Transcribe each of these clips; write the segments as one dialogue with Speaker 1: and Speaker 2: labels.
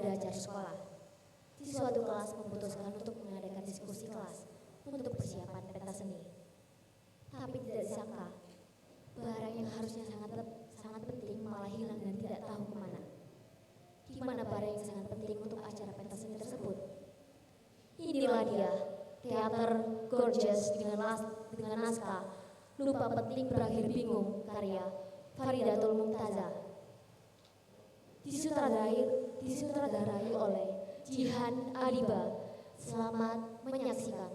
Speaker 1: ada acara sekolah. Di suatu kelas memutuskan untuk mengadakan diskusi kelas untuk persiapan pentas seni. Tapi tidak disangka, barang yang harusnya sangat penting malah hilang dan tidak tahu kemana. Di mana barang yang sangat penting untuk acara pentas seni tersebut? Inilah dia, teater Gorgeous dengan naskah Lupa Penting Berakhir Bingung karya Faridatul Mumtazah. Disutradarai oleh Jihan Adiba. Selamat menyaksikan.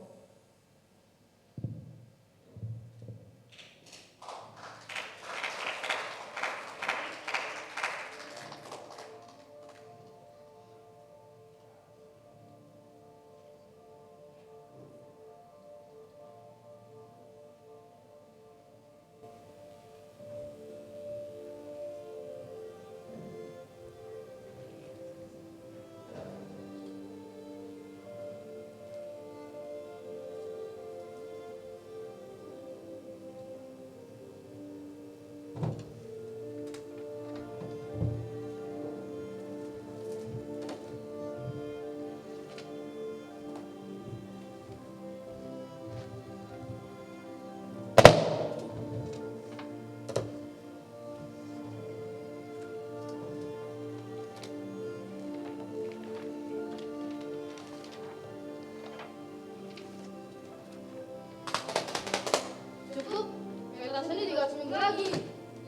Speaker 2: Ini juga seminggu lagi,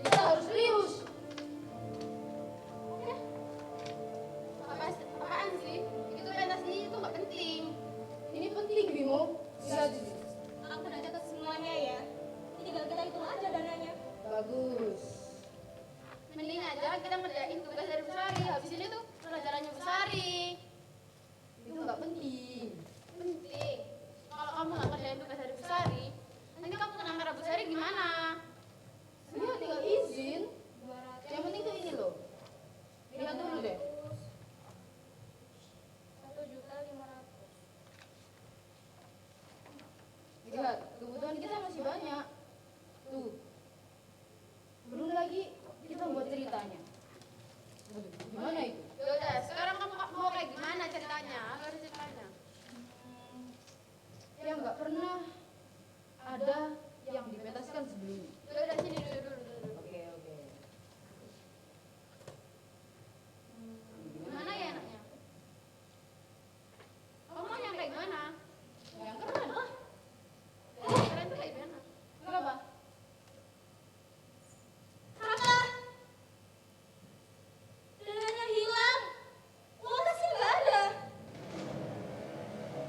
Speaker 2: kita harus serius. Apaan sih? Itu pentas ini itu nggak penting. Ini penting, Bimo. Bisa jadi.
Speaker 3: Aku udah catat semuanya ya. Tinggal kita hitung aja dananya.
Speaker 2: Bagus. Mending aja kita ngerjain tugas dari Besari. Habis ini tuh pelajarannya Besari. Itu nggak penting. Penting. Kalau kamu nggak ngerjain tugas dari Besari, nanti kamu kena merah Besari gimana? Dia tinggal izin. Yang penting tuh ini loh. Lihat dulu deh.
Speaker 3: 1.500.000.
Speaker 2: Lihat, kebutuhan kita masih banyak. Tuh. Belum lagi kita buat ceritanya. Aduh, gimana itu? Yaudah, sekarang kamu mau kayak gimana ceritanya? Harus ceritanya. Yang nggak pernah ada yang dipentaskan sebelumnya. Yaudah, sini dulu. Oke. Gimana ya enaknya? Kamu mau yang kayak gimana? Yang keren lah. Keren tuh kayak gimana? Kenapa?
Speaker 3: Raka! Dananya hilang. Uang kasnya nggak ada.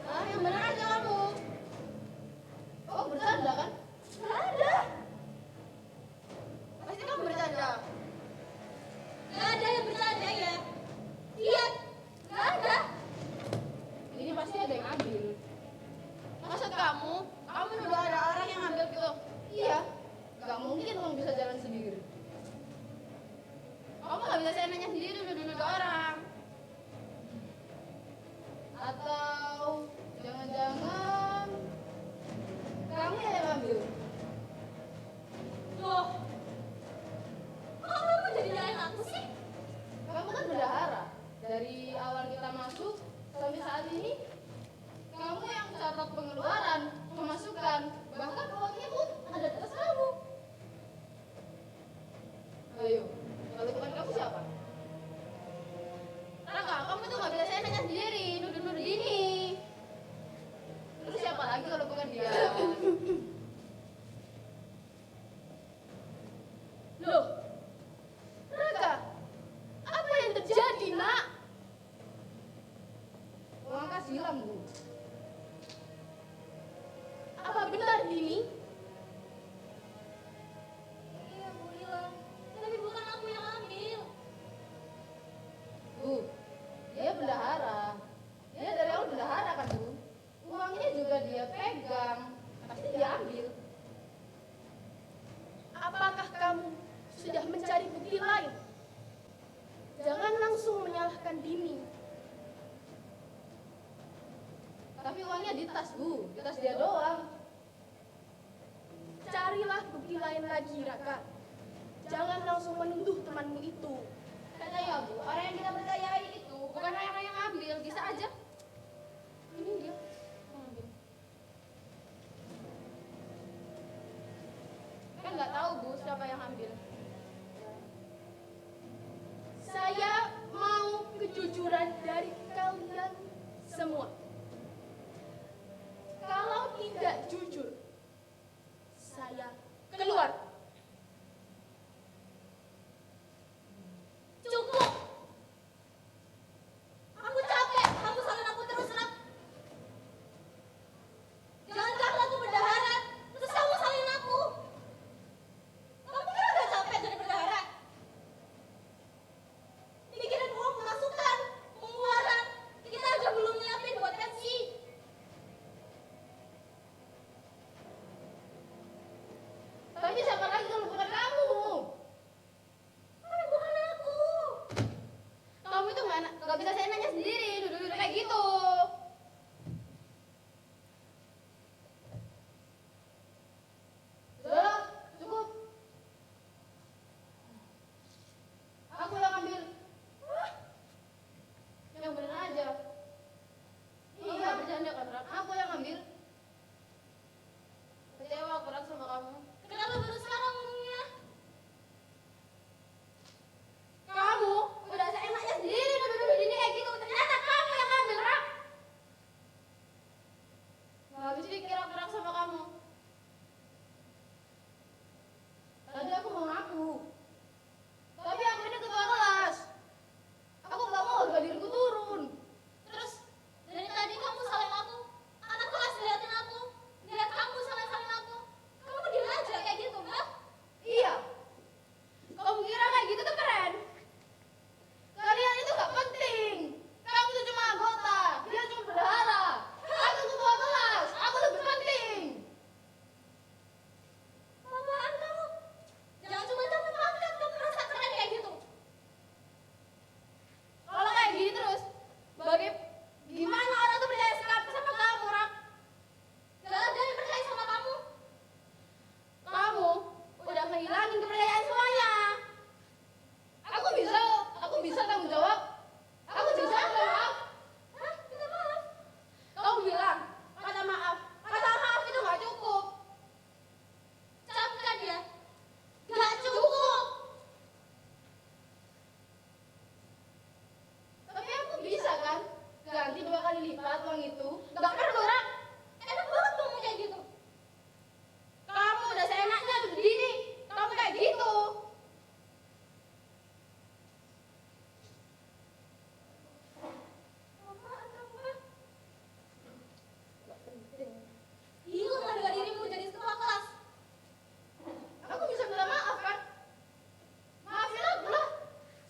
Speaker 2: Ah, yang benar aja kamu. Oh, bercanda kan?
Speaker 3: Nggak ada.
Speaker 2: Pasti kamu bercanda.
Speaker 3: Nggak ada yang bercanda ya. Lihat, nggak ada.
Speaker 2: Ini pasti ada yang ambil. Maksud kamu udah ada orang yang ambil gitu? Iya. Gak mungkin kamu bisa jalan sendiri. Kamu gak bisa seenaknya sendiri duduk orang. Atau jangan-jangan kamu yang ambil?
Speaker 3: Loh, kok kamu jadi nyalain aku sih?
Speaker 2: Kamu kan bendahara. Dari awal kita masuk sampai saat ini, kamu yang catat pengeluaran, pemasukan, bahkan uangnya pun ada di atas kamu. Ayo, kalau bukan kamu siapa? Raka, kamu tuh gak bisa seenaknya sendiri, nuduh-nuduh gini. Terus siapa lagi kalau bukan dia? Loh, Raka, apa yang terjadi, nak? Uang kas hilang, Bu. Apa benar ini?
Speaker 3: Iya, Bu hilang. Tapi bukan aku yang ambil.
Speaker 2: Bu, dia bendahara. Dia dari awal bendahara kan, Bu? Uangnya juga dia pegang. Pasti dia ambil.
Speaker 4: Apakah kamu sudah mencari bukti lain? Jangan langsung menyalahkan Dini.
Speaker 2: Tapi uangnya di tas, Bu. Di tas dia doang.
Speaker 4: Carilah bukti lain lagi, Raka. Jangan langsung menuduh temanmu itu.
Speaker 2: Katanya, Bu, orang yang kita percayai itu bukan hanya siapa yang ambil?
Speaker 4: Saya mau kejujuran dari kalian semua. Kalau tidak jujur, saya keluar.
Speaker 3: Cukup. Aku capek. Kamu salin aku terus, Rak. Jangan karena aku bendahara, terus kamu salin aku. Kamu kan udah capek jadi bendahara. Mikirin uang pemasukan, pengeluaran. Kita aja belum nyiapin buat pensi.
Speaker 2: Tapi siapa lagi kalau bukan kamu?
Speaker 3: Tapi bukan aku.
Speaker 2: Kamu itu nggak bisa seenaknya sendiri, duduk-duduk kayak gitu. Udah, cukup. Aku yang ambil. Yang bener aja. Iya, bercanda kan, Rak. Aku yang ambil. Kecewa aku, Rak, sama kamu.
Speaker 3: Kenapa baru sekarang ngomongnya?
Speaker 2: Kamu udah seenaknya sendiri duduk-duduk di sini kayak gitu. Ternyata kamu yang ambil, Rak. Nggak habis pikir aku, Rak, sama kamu. Tadi aku mau ngaku. Tapi aku ini ketua kelas. Aku nggak mau harga diriku turun.
Speaker 3: Terus dari tadi kamu salin aku. Anak kelas liatin aku. Lihat kamu salin aku. Kamu diem aja kayak gitu, Mbak.
Speaker 2: Iya. Kamu kira kayak gitu tuh keren? Kalian itu gak penting. Kamu tuh cuma anggota. Dia cuma bendahara. Aku ketua kelas. Aku lebih penting.
Speaker 3: Apaan kamu? Jangan cuma dapat pangkat kamu merasa keren kayak gitu.
Speaker 2: Kalau kayak gini terus, gimana orang tuh percaya sama kamu, Rak?
Speaker 3: Gak ada yang percaya sama kamu.
Speaker 2: Kamu udah ngehilangin kepercayaan semuanya. Aku bisa tanggung jawab. Aku bisa minta maaf.
Speaker 3: Hah? Minta maaf?
Speaker 2: Kamu bilang kata maaf. Kata maaf itu nggak cukup.
Speaker 3: Camkan ya. Gak cukup.
Speaker 2: Tapi aku bisa kan ganti 2 kali lipat uang itu. Nggak perlu, Rak.
Speaker 3: Enak banget kamu kayak gitu.
Speaker 2: Kamu udah seenaknya duduk di sini. Kamu kayak gitu.
Speaker 3: Apaan kamu, Mbak? Hilang harga dirimu jadi ketua kelas.
Speaker 2: Aku bisa minta maaf kan? Maafin aku lah.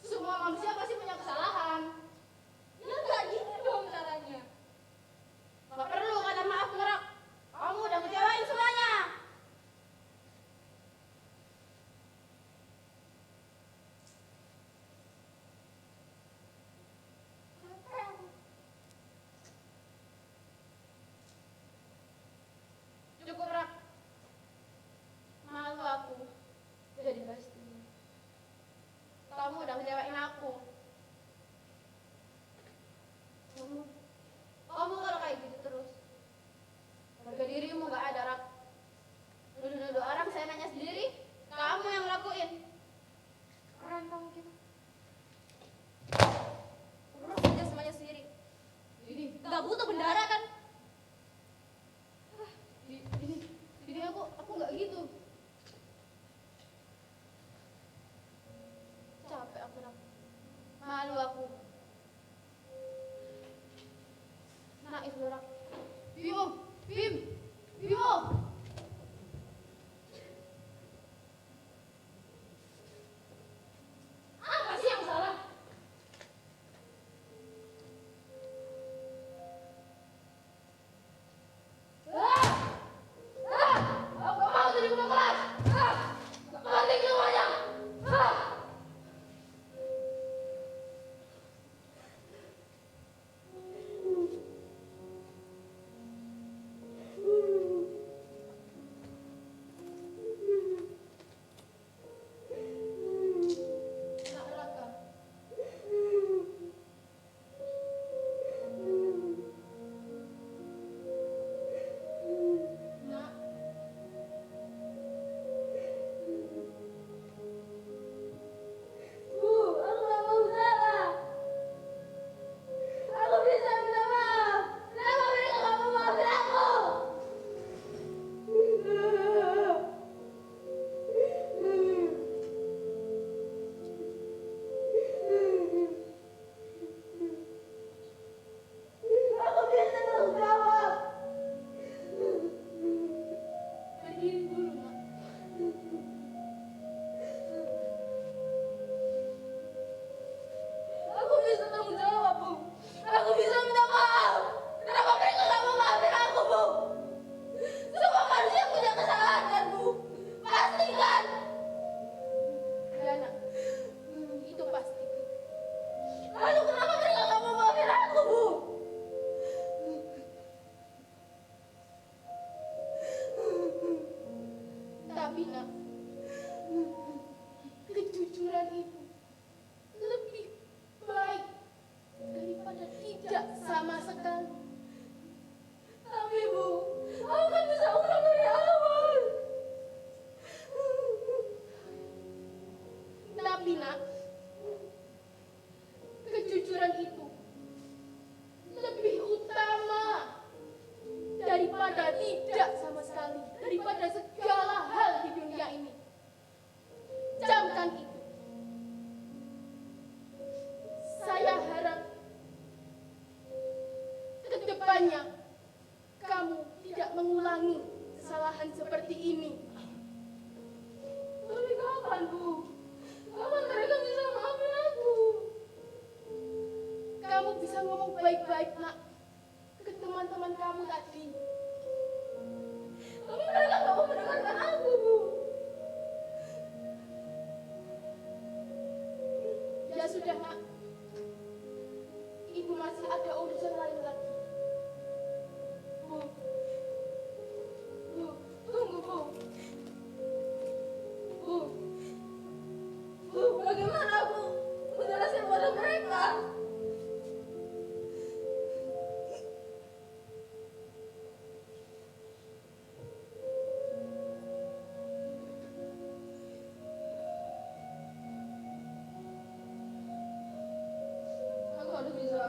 Speaker 2: Semua manusia pasti punya kesalahan.
Speaker 3: Ya gak gini dong caranya.
Speaker 2: Nggak perlu kata maaf, Rak. Kamu udah ngecewain semuanya. Cukup, Rak. Malu aku jadi pasti. Kamu udah ngecewain aku. Kamu kalau kayak gitu terus, harga dirimu gak ada, Rak. Duduk-duduk orang seenaknya sendiri, kamu yang lakuin. Keren kamu gitu.
Speaker 3: Urus aja semuanya sendiri.
Speaker 2: Ini,
Speaker 3: Gak butuh bendara kan?
Speaker 2: ini aku nggak gitu. Capek aku, Rak. Malu aku. Naif lu, Rak. Bimo, Bimo.
Speaker 3: Apa sih yang salah?
Speaker 2: Aku gak mau jadi ketua kelas. Gak penting semuanya.
Speaker 4: Kiranya kamu tidak mengulangi kesalahan seperti ini.
Speaker 2: Tapi kapan, Bu? Kapan mereka bisa maafin aku?
Speaker 4: Kamu bisa ngomong baik-baik, nak, ke teman-teman kamu tadi.
Speaker 2: Tapi mereka gak mau mendengarkan aku, Bu.
Speaker 4: Ya sudah, nak. Ibu masih ada urusan lain lagi.
Speaker 2: Bu. Bu, tunggu, Bu. Bu. Bu, bagaimana aku menjelaskan pada mereka? Aku harus bisa